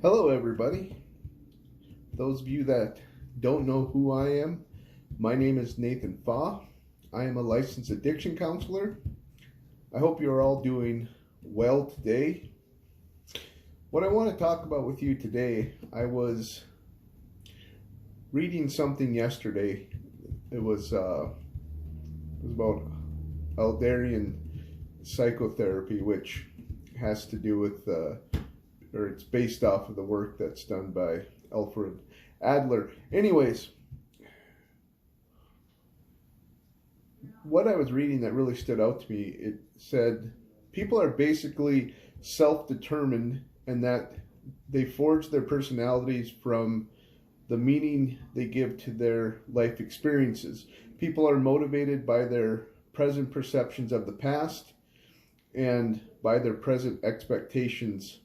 Hello, everybody. Those of you that don't know who I am, my name is Nathan Faw. I am a licensed addiction counselor. I hope you're all doing well today. What I want to talk about with you today, I was reading something yesterday. It was about Elderian psychotherapy, which has to do with or it's based off of the work that's done by Alfred Adler. Anyways, what I was reading that really stood out to me, it said people are basically self-determined and that they forge their personalities from the meaning they give to their life experiences. People are motivated by their present perceptions of the past and by their present expectations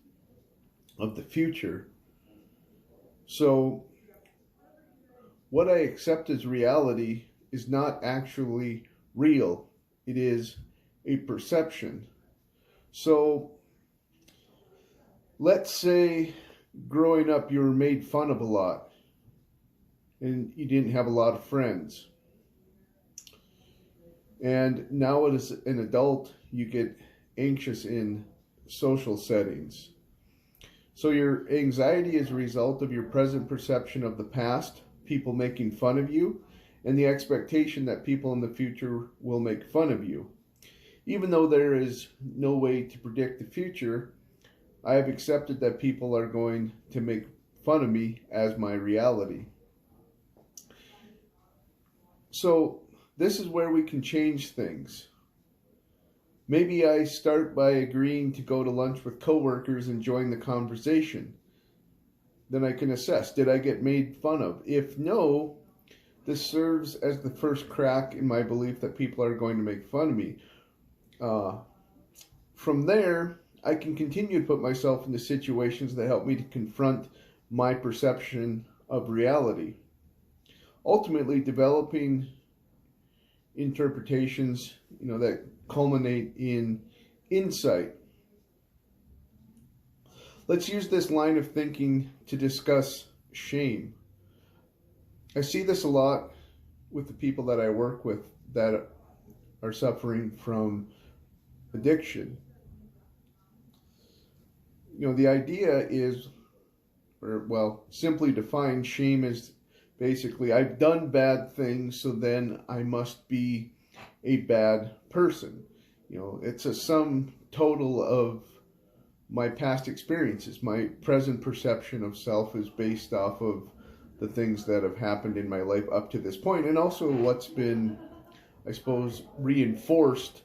of the future. So, what I accept as reality is not actually real, it is a perception. So, let's say growing up you were made fun of a lot and you didn't have a lot of friends. And now, as an adult, you get anxious in social settings. So your anxiety is a result of your present perception of the past, people making fun of you, and the expectation that people in the future will make fun of you. Even though there is no way to predict the future, I have accepted that people are going to make fun of me as my reality. So this is where we can change things. Maybe I start by agreeing to go to lunch with coworkers and join the conversation. Then I can assess, did I get made fun of? If no, this serves as the first crack in my belief that people are going to make fun of me. From there, I can continue to put myself into situations that help me to confront my perception of reality. Ultimately, developing interpretations, that culminate in insight. Let's use this line of thinking to discuss shame. I see this a lot with the people that I work with that are suffering from addiction. The idea is, simply defined, shame is basically, I've done bad things, so then I must be a bad person. It's a sum total of my past experiences. My present perception of self is based off of the things that have happened in my life up to this point, and also what's been, I suppose, reinforced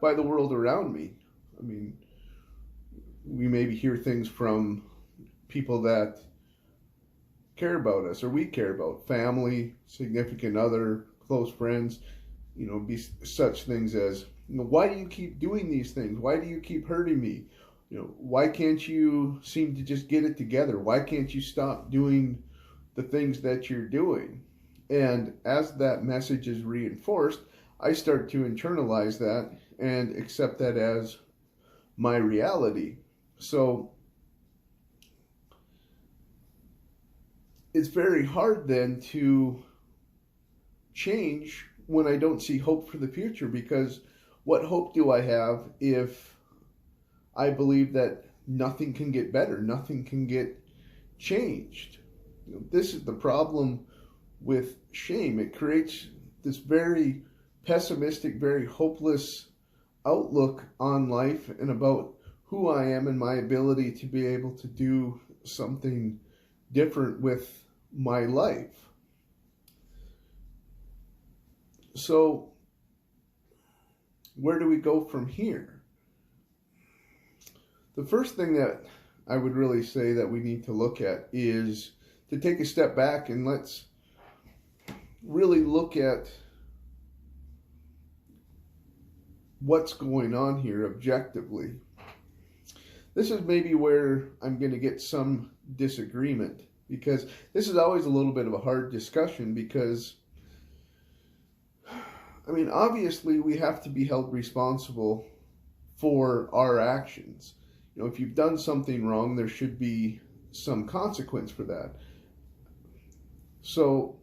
by the world around me. I mean, we maybe hear things from people that care about us, or we care about, family, significant other, close friends, be such things as, why do you keep doing these things? Why do you keep hurting me? Why can't you seem to just get it together? Why can't you stop doing the things that you're doing? And as that message is reinforced, I start to internalize that and accept that as my reality. So it's very hard then to change when I don't see hope for the future, because what hope do I have if I believe that nothing can get better, nothing can get changed? This is the problem with shame. It creates this very pessimistic, very hopeless outlook on life and about who I am and my ability to be able to do something different with my life. So, where do we go from here? The first thing that I would really say that we need to look at is to take a step back and let's really look at what's going on here objectively. This is maybe where I'm going to get some disagreement, because this is always a little bit of a hard discussion, because obviously we have to be held responsible for our actions. If you've done something wrong, there should be some consequence for that. So,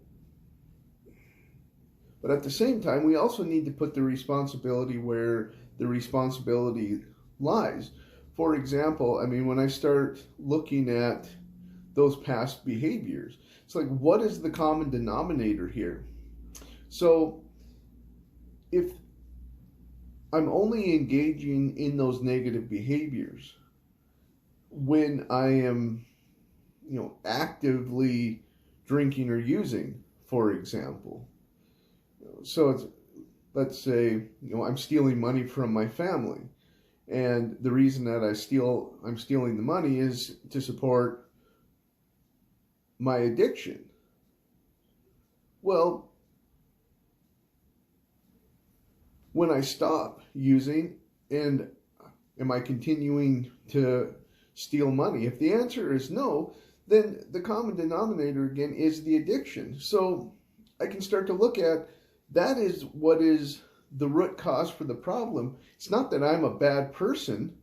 but at the same time, we also need to put the responsibility where the responsibility lies. For example, I mean, when I start looking at those past behaviors, it's like, what is the common denominator here? So if I'm only engaging in those negative behaviors when I am, actively drinking or using, for example. So it's, let's say, I'm stealing money from my family, and the reason that I'm stealing the money is to support my addiction. Well, when I stop using, and am I continuing to steal money? If the answer is no, then the common denominator again is the addiction. So I can start to look at that is what is the root cause for the problem. It's not that I'm a bad person.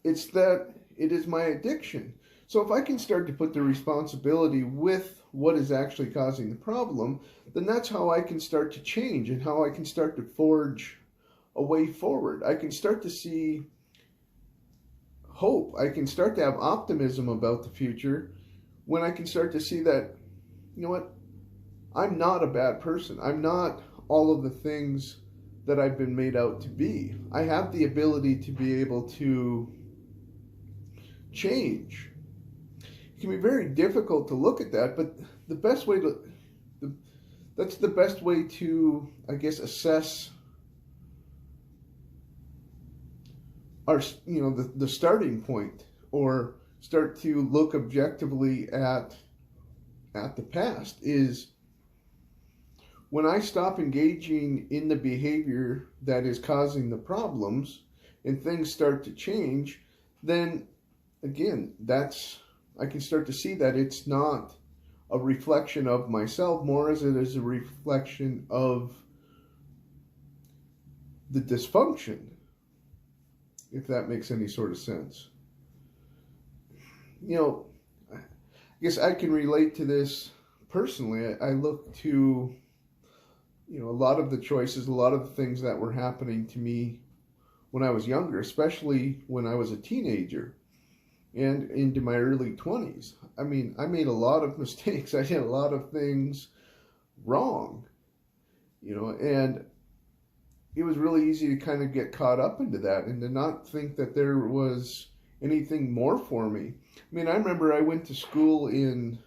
It's that it is my addiction. So if I can start to put the responsibility with what is actually causing the problem, then that's how I can start to change and how I can start to forge a way forward. I can start to see hope. I can start to have optimism about the future when I can start to see that, you know what, I'm not a bad person. I'm not all of the things that I've been made out to be. I have the ability to be able to change. It can be very difficult to look at that, but the best way to, that's the best way to, I guess, assess our, the starting point, or start to look objectively at the past, is when I stop engaging in the behavior that is causing the problems and things start to change, then again, I can start to see that it's not a reflection of myself more as it is a reflection of the dysfunction, if that makes any sort of sense. I guess I can relate to this personally. I look to, a lot of the choices, a lot of the things that were happening to me when I was younger, especially when I was a teenager and into my early 20s. I mean, I made a lot of mistakes. I did a lot of things wrong, and it was really easy to kind of get caught up into that and to not think that there was anything more for me. I mean, I remember I went to school in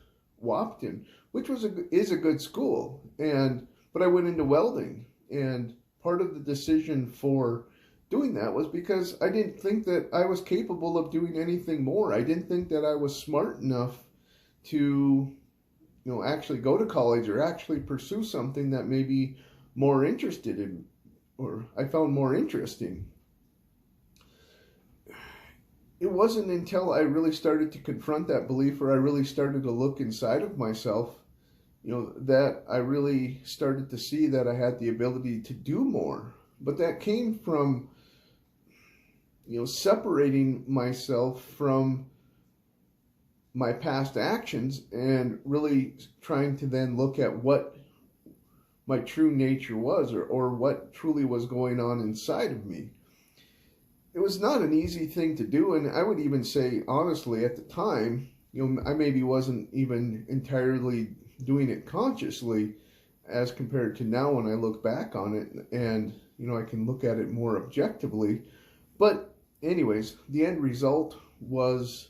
Wapton, which is a good school, but I went into welding, and part of the decision for doing that was because I didn't think that I was capable of doing anything more. I didn't think that I was smart enough to, actually go to college or actually pursue something that maybe more interested in, or I found more interesting. It wasn't until I really started to confront that belief, or I really started to look inside of myself, that I really started to see that I had the ability to do more. But that came from, separating myself from my past actions and really trying to then look at what my true nature was, or what truly was going on inside of me. It was not an easy thing to do, and I would even say, honestly, at the time, I maybe wasn't even entirely doing it consciously as compared to now when I look back on it, and, I can look at it more objectively. But anyways, the end result was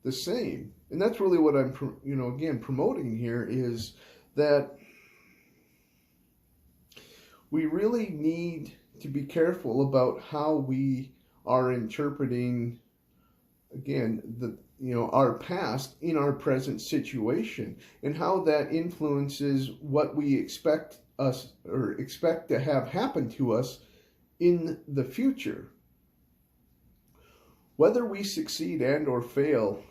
the same. And that's really what I'm, again, promoting here, is that we really need to be careful about how we are interpreting, again, our past in our present situation, and how that influences what we expect to have happen to us in the future. Whether we succeed and or fail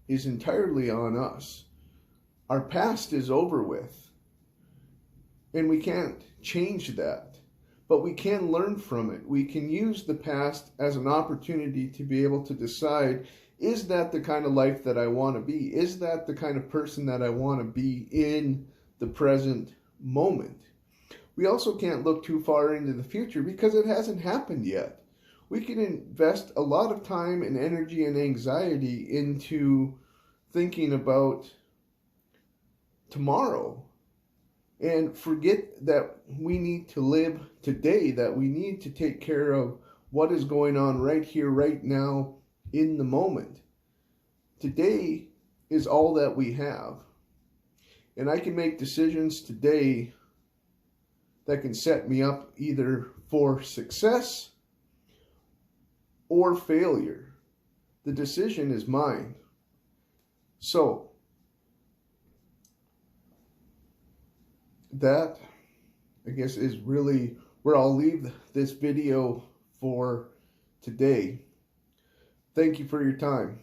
is entirely on us. Our past is over with, and we can't change that, but we can learn from it. We can use the past as an opportunity to be able to decide Is that the kind of life that I want to be? Is that the kind of person that I want to be in the present moment? We also can't look too far into the future because it hasn't happened yet. We can invest a lot of time and energy and anxiety into thinking about tomorrow and forget that we need to live today, that we need to take care of what is going on right here, right now, in the moment. Today is all that we have. And I can make decisions today that can set me up either for success or failure. The decision is mine. So, that, I guess, is really where I'll leave this video for today. Thank you for your time.